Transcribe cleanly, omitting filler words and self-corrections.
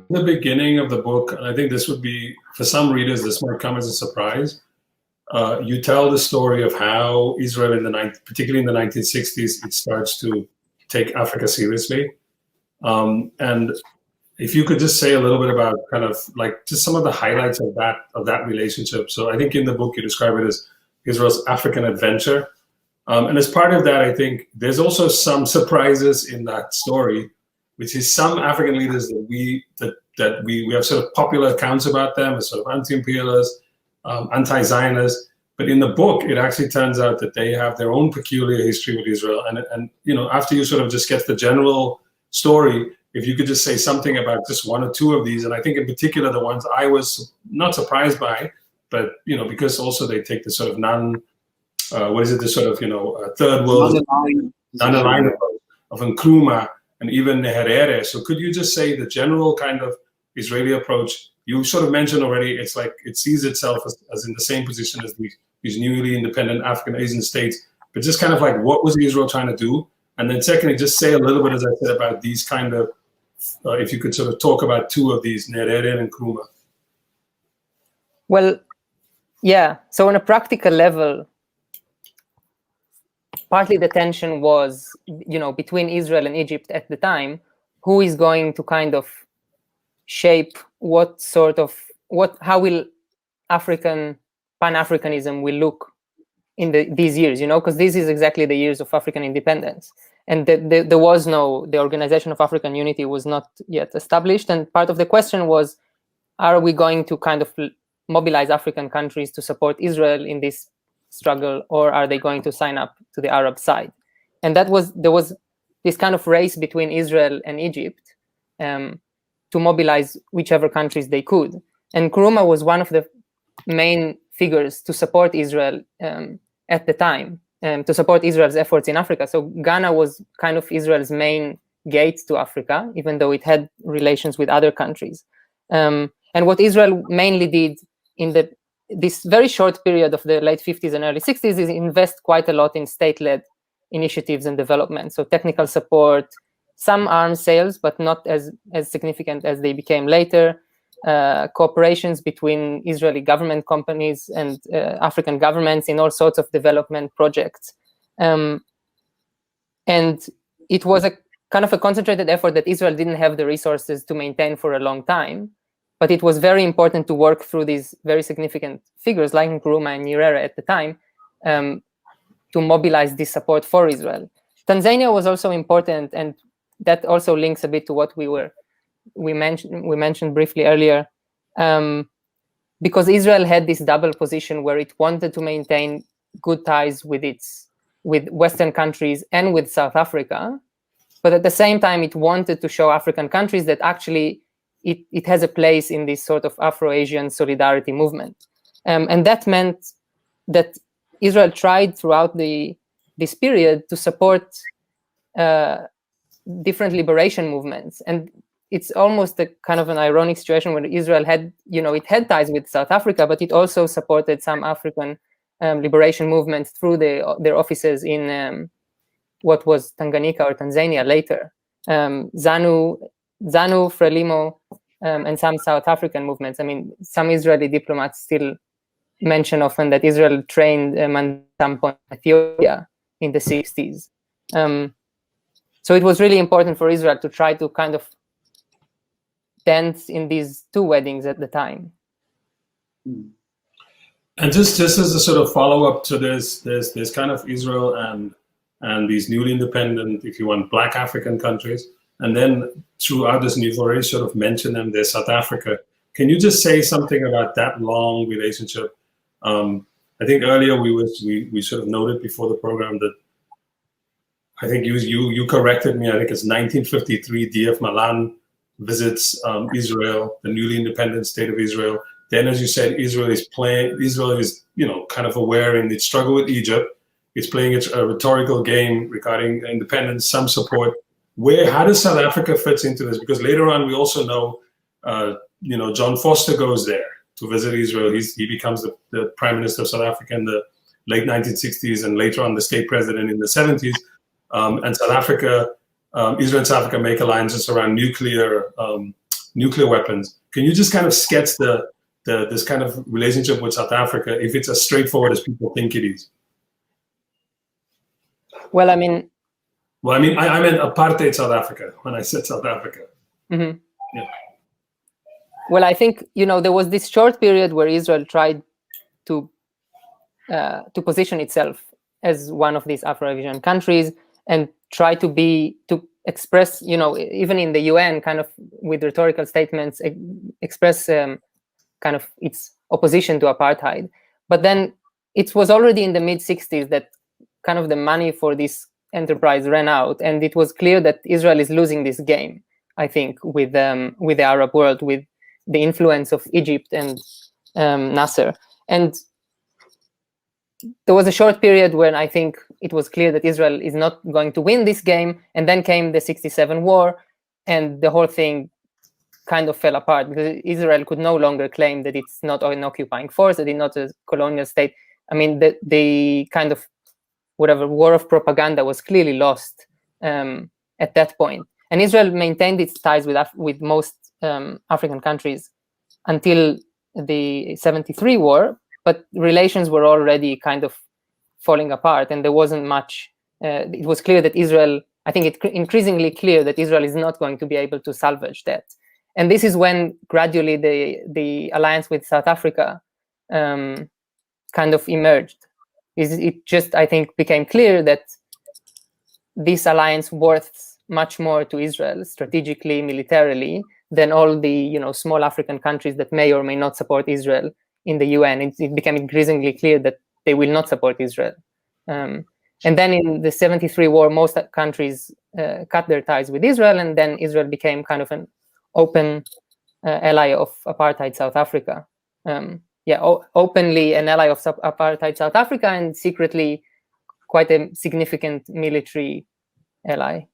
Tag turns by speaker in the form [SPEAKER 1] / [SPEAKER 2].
[SPEAKER 1] the beginning of the book, and I think this would be, for some readers, this might come as a surprise. You tell the story of how Israel, particularly in the 1960s, it starts to take Africa seriously. And if you could just say a little bit about kind of like just some of the highlights of that relationship. So I think in the book you describe it as Israel's African adventure. And as part of that, I think there's also some surprises in that story, which is some African leaders that we have sort of popular accounts about them as sort of anti-imperialists, anti-Zionists. But in the book, it actually turns out that they have their own peculiar history with Israel. And you know, after you sort of just get the general story, if you could just say something about just one or two of these, and I think in particular the ones I was not surprised by, but you know, because also they take the sort of third world non-aligned approach of Nkrumah and even Nyerere. So could you just say the general kind of Israeli approach? You sort of mentioned already, it's like it sees itself as in the same position as these newly independent African-Asian states, but just kind of like what was Israel trying to do? And then secondly, just say a little bit, as I said, about these kind of, if you could sort of talk about two of these, Nyerere and Nkrumah.
[SPEAKER 2] Well, yeah, so on a practical level, partly the tension was, you know, between Israel and Egypt at the time, who is going to kind of shape how will Pan-Africanism will look in these years, you know, because this is exactly the years of African independence. And the Organization of African Unity was not yet established. And part of the question was, are we going to kind of mobilize African countries to support Israel in this struggle, or are they going to sign up to the Arab side? And there was this kind of race between Israel and Egypt to mobilize whichever countries they could. And Nkrumah was one of the main figures to support Israel at the time, to support Israel's efforts in Africa. So Ghana was kind of Israel's main gate to Africa, even though it had relations with other countries. And what Israel mainly did in this very short period of the late 50s and early 60s is invest quite a lot in state-led initiatives and development. So technical support, some arms sales, but not as significant as they became later. Cooperations between Israeli government companies and African governments in all sorts of development projects. And it was a kind of a concentrated effort that Israel didn't have the resources to maintain for a long time. But it was very important to work through these very significant figures like Nkrumah and Nyerere at the time to mobilize this support for Israel. Tanzania was also important, and that also links a bit to what we mentioned briefly earlier, because Israel had this double position where it wanted to maintain good ties with Western countries and with South Africa, but at the same time it wanted to show African countries that actually it has a place in this sort of Afro-Asian solidarity movement. And that meant that Israel tried throughout this period to support different liberation movements. And it's almost a kind of an ironic situation where Israel had, it had ties with South Africa, but it also supported some African liberation movements through their offices in what was Tanganyika or Tanzania later. ZANU, FRELIMO, and some South African movements. I mean, some Israeli diplomats still mention often that Israel trained at some point in Ethiopia in the 60s. So it was really important for Israel to try to kind of dance in these two weddings at the time.
[SPEAKER 1] And just as a sort of follow-up to this, there's kind of Israel and these newly independent, if you want, Black African countries. And then throughout this, and you've already sort of mentioned them, there's South Africa. Can you just say something about that long relationship? I think earlier we sort of noted before the program that I think you corrected me. I think it's 1953. D.F. Malan visits Israel, the newly independent state of Israel. Then, as you said, Israel is kind of aware in its struggle with Egypt. It's playing its rhetorical game regarding independence, some support. How does South Africa fit into this? Because later on, we also know, John Foster goes there to visit Israel. He becomes the prime minister of South Africa in the late 1960s, and later on the state president in the 70s. And South Africa, Israel and South Africa make alliances around nuclear nuclear weapons. Can you just kind of sketch this kind of relationship with South Africa, if it's as straightforward as people think it is?
[SPEAKER 2] Well, I mean,
[SPEAKER 1] I meant apartheid South Africa when I said South Africa.
[SPEAKER 2] Mm-hmm.
[SPEAKER 1] Yeah.
[SPEAKER 2] Well, I think, there was this short period where Israel tried to position itself as one of these Afro-Asian countries and try to express, even in the UN, kind of with rhetorical statements, express kind of its opposition to apartheid. But then it was already in the mid-60s that kind of the money for this enterprise ran out, and it was clear that Israel is losing this game, I think, with the Arab world, with the influence of Egypt and Nasser. And there was a short period when I think it was clear that Israel is not going to win this game, and then came the 67 war, and the whole thing kind of fell apart, because Israel could no longer claim that it's not an occupying force, that it's not a colonial state. I mean, the kind of whatever war of propaganda was clearly lost at that point. And Israel maintained its ties with most African countries until the 73 war, but relations were already kind of falling apart, and there wasn't much. It was clear that Israel, I think it's increasingly clear that Israel is not going to be able to salvage that. And this is when gradually the alliance with South Africa kind of emerged. It just, I think, became clear that this alliance worth much more to Israel strategically, militarily, than all the small African countries that may or may not support Israel in the UN. It became increasingly clear that they will not support Israel. And then in the 73 war, most countries cut their ties with Israel, and then Israel became kind of an open ally of apartheid South Africa. Openly an ally of apartheid South Africa, and secretly quite a significant military ally.